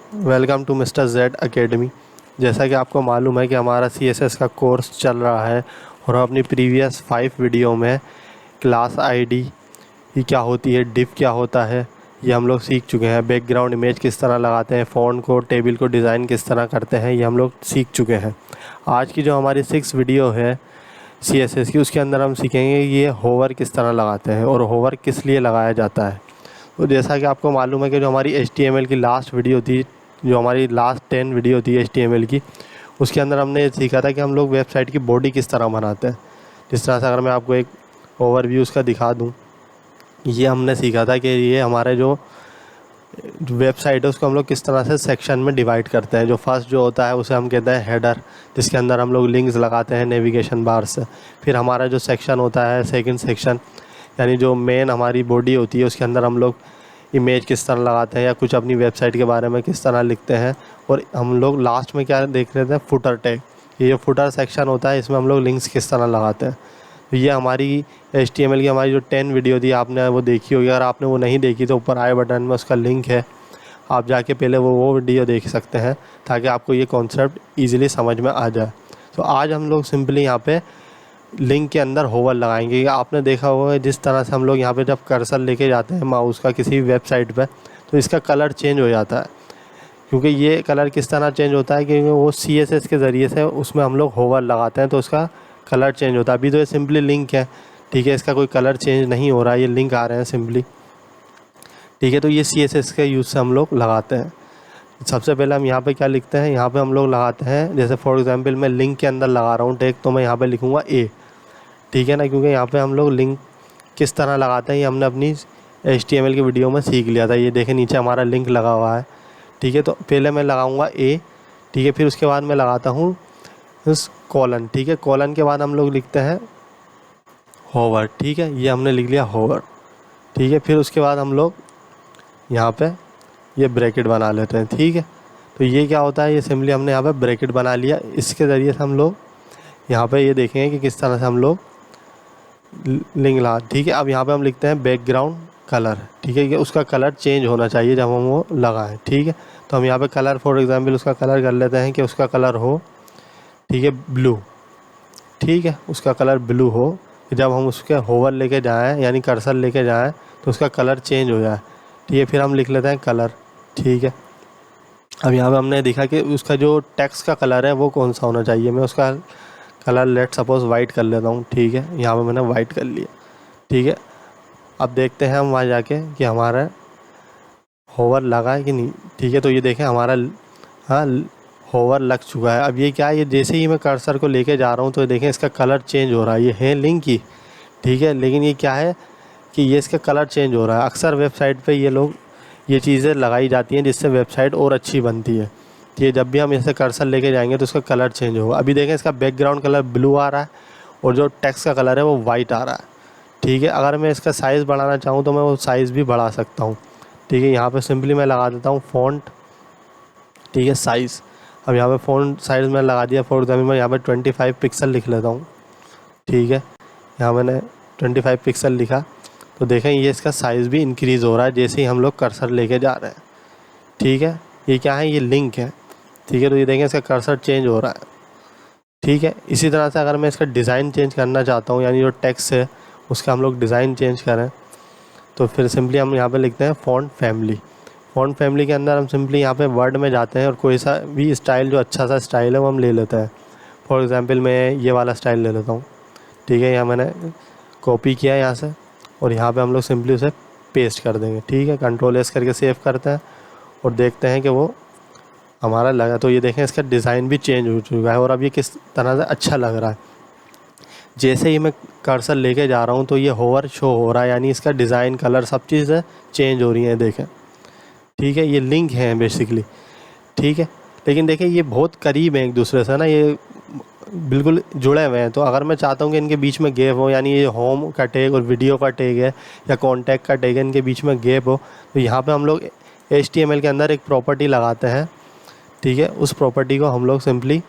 Welcome to mister Z academy. जैसा कि आपको मालूम है कि हमारा CSS का कोर्स चल रहा है और हम अपनी प्रीवियस 5 वीडियो में क्लास आईडी ये क्या होती है, डिव क्या होता है, ये हम लोग सीख चुके हैं। बैकग्राउंड इमेज किस तरह लगाते हैं, फ़ॉन्ट को, टेबल को डिज़ाइन किस तरह करते हैं, ये हम लोग सीख चुके हैं। आज की जो हमारी 6 वीडियो है CSS की, उसके अंदर हम सीखेंगे ये होवर किस तरह लगाते हैं और होवर किस लिए लगाया जाता है। तो जैसा कि आपको मालूम है कि जो हमारी HTML की लास्ट वीडियो थी, जो हमारी लास्ट 10 वीडियो थी HTML की, उसके अंदर हमने ये सीखा था कि हम लोग वेबसाइट की बॉडी किस तरह बनाते हैं। जिस तरह से अगर मैं आपको एक ओवरव्यू उसका दिखा दूं, ये हमने सीखा था कि ये हमारे जो वेबसाइट है उसको हम लोग किस तरह से सेक्शन में डिवाइड करते हैं। जो फर्स्ट जो होता है उसे हम कहते हैं हेडर, जिसके अंदर हम लोग लिंक्स लगाते हैं नेविगेशन बार से। फिर हमारा जो सेक्शन होता है सेकंड सेक्शन, यानी जो मेन हमारी बॉडी होती है, उसके अंदर हम लोग इमेज किस तरह लगाते हैं या कुछ अपनी वेबसाइट के बारे में किस तरह लिखते हैं। और हम लोग लास्ट में क्या देख रहे थे, फुटर टैग। ये जो फुटर सेक्शन होता है इसमें हम लोग लिंक्स किस तरह लगाते हैं। तो ये हमारी HTML की हमारी जो 10 वीडियो थी आपने वो देखी होगी। अगर आपने वो नहीं देखी तो ऊपर आई बटन में उसका लिंक है, आप जाके पहले वो वीडियो देख सकते हैं ताकि आपको ये कॉन्सेप्ट ईज़िली समझ में आ जाए। तो आज हम लोग सिंपली यहाँ पे लिंक के अंदर होवर लगाएंगे। आपने देखा होगा जिस तरह से हम लोग यहाँ पे जब कर्सर लेके जाते हैं माउस का किसी वेबसाइट पे, तो इसका कलर चेंज हो जाता है। क्योंकि ये कलर किस तरह चेंज होता है, क्योंकि वो CSS के ज़रिए से उसमें हम लोग होवर लगाते हैं तो उसका कलर चेंज होता है। अभी तो ये सिंपली लिंक है, ठीक है, इसका कोई कलर चेंज नहीं हो रहा है, ये लिंक आ रहे हैं सिंपली, ठीक है। तो ये CSS के यूज़ से हम लोग लगाते हैं। सबसे पहले हम यहाँ पे क्या लिखते हैं, यहाँ पे हम लोग लगाते हैं, जैसे फॉर एग्जांपल मैं लिंक के अंदर लगा रहा हूँ टैग, तो मैं यहाँ पे लिखूँगा A, ठीक है ना, क्योंकि यहाँ पे हम लोग लिंक किस तरह लगाते हैं ये हमने अपनी HTML की वीडियो में सीख लिया था। ये देखें नीचे हमारा लिंक लगा हुआ है, ठीक है। तो पहले मैं लगाऊंगा A, ठीक है, फिर उसके बाद मैं लगाता हूँ इस कॉलन, ठीक है। कॉलन के बाद हम लोग लिखते हैं होवर, ठीक है, ये हमने लिख लिया होवर, ठीक है। फिर उसके बाद हम लोग यहाँ पे ये ब्रैकेट बना लेते हैं, ठीक है। तो ये क्या होता है, ये सिंपली हमने यहाँ पे ब्रैकेट बना लिया। इसके ज़रिए से हम लोग यहाँ पे ये देखेंगे कि किस तरह से हम लोग लिंक लगा, ठीक है। अब यहाँ पे हम लिखते हैं बैकग्राउंड कलर, ठीक है, कि उसका कलर चेंज होना चाहिए जब हम वो लगाएं, ठीक है। तो हम यहाँ पे कलर फॉर एग्जांपल उसका कलर कर लेते हैं कि उसका कलर हो, ठीक है, ब्लू, ठीक है, उसका कलर ब्लू हो। जब हम उसके होवर लेके जाएं यानी कर्सर लेके जाएं तो उसका कलर चेंज हो जाए, ठीक है। फिर हम लिख लेते हैं कलर, ठीक है। अब यहाँ पे हमने देखा कि उसका जो टेक्स्ट का कलर है वो कौन सा होना चाहिए। मैं उसका कलर लेट सपोज वाइट कर लेता हूँ, ठीक है, यहाँ पे मैंने वाइट कर लिया, ठीक है। अब देखते हैं हम वहाँ जाके कि हमारा होवर लगा है कि नहीं, ठीक है। तो ये देखें हमारा हाँ होवर लग चुका है। अब ये क्या है, ये जैसे ही मैं कर्सर को लेके जा रहा हूँ तो देखें इसका कलर चेंज हो रहा है। ये है लिंक की, ठीक है, लेकिन ये क्या है कि ये इसका कलर चेंज हो रहा है। अक्सर वेबसाइट पे ये लोग ये चीज़ें लगाई जाती हैं जिससे वेबसाइट और अच्छी बनती है। तो ये जब भी हम इसे कर्सर लेके जाएंगे तो उसका कलर चेंज होगा। अभी देखें इसका बैकग्राउंड कलर ब्लू आ रहा है और जो टेक्स्ट का कलर है वो वाइट आ रहा है, ठीक है। अगर मैं इसका साइज़ बढ़ाना चाहूँ तो मैं वो साइज़ भी बढ़ा सकता हूँ, ठीक है। यहाँ पे सिंपली मैं लगा देता हूँ फ़ॉन्ट, ठीक है, साइज़। अब यहाँ पे फ़ॉन्ट साइज़ मैं लगा दिया, फॉर एग्जाम्पल मैं यहाँ पे 25 पिक्सल लिख लेता हूँ, ठीक है। यहाँ मैंने 25 पिक्सल लिखा तो देखें ये इसका साइज़ भी इंक्रीज़ हो रहा है जैसे ही हम लोग कर्सर लेके जा रहे हैं, ठीक है। ये क्या है, ये लिंक है, ठीक है। तो ये देखें इसका कर्सर चेंज हो रहा है, ठीक है। इसी तरह से अगर मैं इसका डिज़ाइन चेंज करना चाहता हूँ, यानी जो टेक्स्ट है उसका हम लोग डिज़ाइन चेंज करें, तो फिर सिंपली हम यहाँ पे लिखते हैं फ़ॉन्ट फैमिली। फ़ॉन्ट फैमिली के अंदर हम सिंपली यहाँ पे वर्ड में जाते हैं और कोई सा भी स्टाइल जो अच्छा सा स्टाइल है वो हम ले लेते हैं। फॉर एग्जांपल मैं ये वाला स्टाइल ले लेता हूँ, ठीक है। यहाँ मैंने कॉपी किया यहाँ से और यहाँ पे हम लोग सिंपली उसे पेस्ट कर देंगे, ठीक है। Ctrl+S करके सेव करते हैं और देखते हैं कि वो हमारा लगा। तो ये देखें इसका डिज़ाइन भी चेंज हो चुका है और अब ये किस तरह से अच्छा लग रहा है। जैसे ही मैं कर्सर लेके जा रहा हूँ तो ये होवर शो हो रहा है, यानी इसका डिज़ाइन, कलर, सब चीज़ें चेंज हो रही हैं, देखें, ठीक है। ये लिंक है बेसिकली, ठीक है। लेकिन देखें ये बहुत करीब है एक दूसरे से ना, ये बिल्कुल जुड़े हुए हैं। तो अगर मैं चाहता हूँ कि इनके बीच में गैप हो, यानी ये होम का टैग और वीडियो का टैग है या कॉन्टैक्ट का टैग है, इनके बीच में गैप हो, तो यहाँ पे हम लोग HTML के अंदर एक प्रॉपर्टी लगाते हैं, ठीक है। उस प्रॉपर्टी को हम लोग सिंपली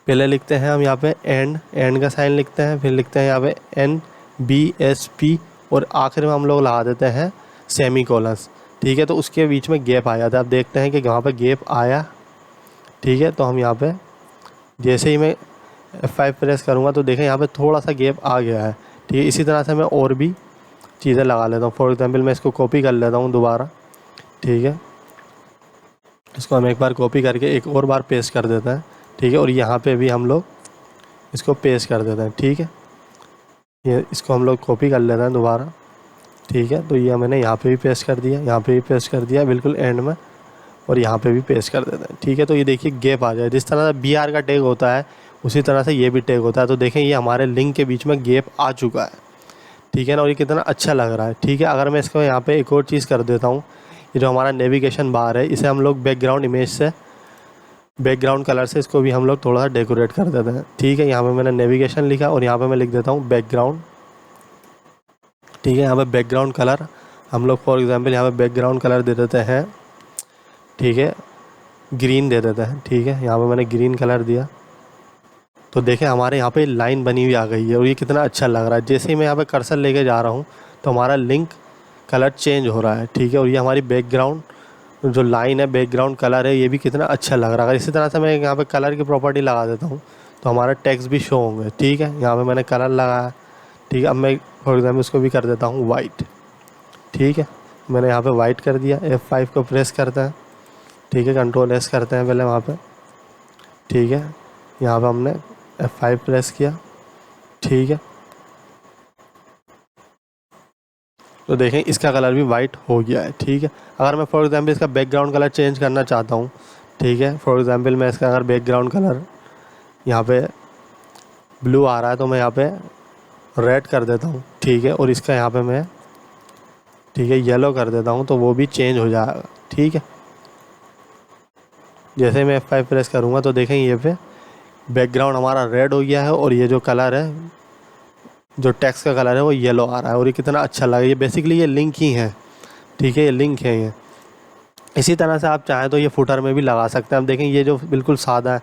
पहले लिखते हैं हम यहाँ पे एंड का साइन लिखते हैं, फिर लिखते हैं यहाँ पे NBSP और आखिर में हम लोग लगा देते हैं सेमी कोलन्स, ठीक है, तो उसके बीच में गैप आ जाता है। आप देखते हैं कि वहाँ पे गैप आया, ठीक है। तो हम यहाँ पे जैसे ही मैं F5 प्रेस करूँगा तो देखें यहाँ पे थोड़ा सा गैप आ गया है, ठीक है। इसी तरह से मैं और भी चीज़ें लगा लेता हूँ। फॉर एग्ज़ाम्पल मैं इसको कॉपी कर लेता हूँ दोबारा, ठीक है। इसको हम एक बार कॉपी करके एक और बार पेस्ट कर देते हैं, ठीक है। और यहाँ पे भी हम लोग इसको पेस्ट कर देते हैं, ठीक है। ये इसको हम लोग कॉपी कर लेते हैं दोबारा, ठीक है। तो ये मैंने यहाँ पे भी पेस्ट कर दिया, यहाँ पे भी पेस्ट कर दिया बिल्कुल एंड में, और यहाँ पे भी पेस्ट कर देते हैं, ठीक है। तो ये देखिए गैप आ जाए। जिस तरह से BR का टैग होता है उसी तरह से ये भी टैग होता है। तो देखें ये हमारे लिंक के बीच में गैप आ चुका है, ठीक है ना। और ये कितना अच्छा लग रहा है, ठीक है। अगर मैं इसको यहाँ पे एक और चीज़ कर देता हूँ, ये जो हमारा नेविगेशन बार है इसे हम लोग बैकग्राउंड इमेज से, बैकग्राउंड कलर से इसको भी हम लोग थोड़ा सा डेकोरेट कर देते हैं, ठीक है। यहाँ पे मैंने नेविगेशन लिखा और यहाँ पे मैं लिख देता हूँ बैकग्राउंड, ठीक है। यहाँ पे बैकग्राउंड कलर हम लोग फॉर एग्जांपल यहाँ पे बैकग्राउंड कलर दे देते हैं, ठीक है, ग्रीन दे देते हैं, ठीक है। यहाँ पे मैंने ग्रीन कलर दिया तो देखें हमारे यहाँ पे लाइन बनी हुई आ गई है और ये कितना अच्छा लग रहा है। जैसे ही मैं यहाँ पे कर्सर लेके जा रहा हूँ तो हमारा लिंक कलर चेंज हो रहा है, ठीक है। और ये हमारी बैकग्राउंड जो लाइन है, बैकग्राउंड कलर है, ये भी कितना अच्छा लग रहा है। इसी तरह से मैं यहाँ पे कलर की प्रॉपर्टी लगा देता हूँ तो हमारा टेक्स्ट भी शो होंगे, ठीक है। यहाँ पे मैंने कलर लगाया, ठीक है। अब मैं फॉर एग्जाम्पल इसको भी कर देता हूँ वाइट, ठीक है। मैंने यहाँ पे वाइट कर दिया। F5 को प्रेस करते हैं, ठीक है, Ctrl S करते हैं पहले वहाँ पे, ठीक है। यहाँ पे हमने F5 प्रेस किया, ठीक है। तो देखें इसका कलर भी वाइट हो गया है, ठीक है। अगर मैं फॉर एग्जांपल इसका बैकग्राउंड कलर चेंज करना चाहता हूँ, ठीक है, फॉर एग्जांपल मैं इसका अगर बैकग्राउंड कलर यहाँ पे ब्लू आ रहा है तो मैं यहाँ पे रेड कर देता हूँ, ठीक है। और इसका यहाँ पे मैं, ठीक है, येलो कर देता हूँ तो वो भी चेंज हो जाएगा, ठीक है। जैसे मैं F5 प्रेस करूँगा तो देखें ये पे बैकग्राउंड हमारा रेड हो गया है और ये जो कलर है, जो टेक्स्ट का कलर है वो येलो आ रहा है और ये कितना अच्छा लगा। ये बेसिकली ये लिंक ही है, ठीक है, ये लिंक है ये। इसी तरह से आप चाहें तो ये फुटर में भी लगा सकते हैं। आप देखें ये जो बिल्कुल सादा है,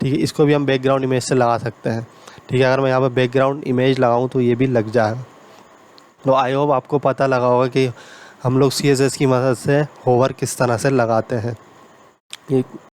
ठीक है, इसको भी हम बैकग्राउंड इमेज से लगा सकते हैं, ठीक है। अगर मैं यहाँ पर बैकग्राउंड इमेज लगाऊँ तो ये भी लग जाएगा। तो आई होप आपको पता लगा होगा कि हम लोग CSS की मदद से होवर किस तरह से लगाते हैं। ये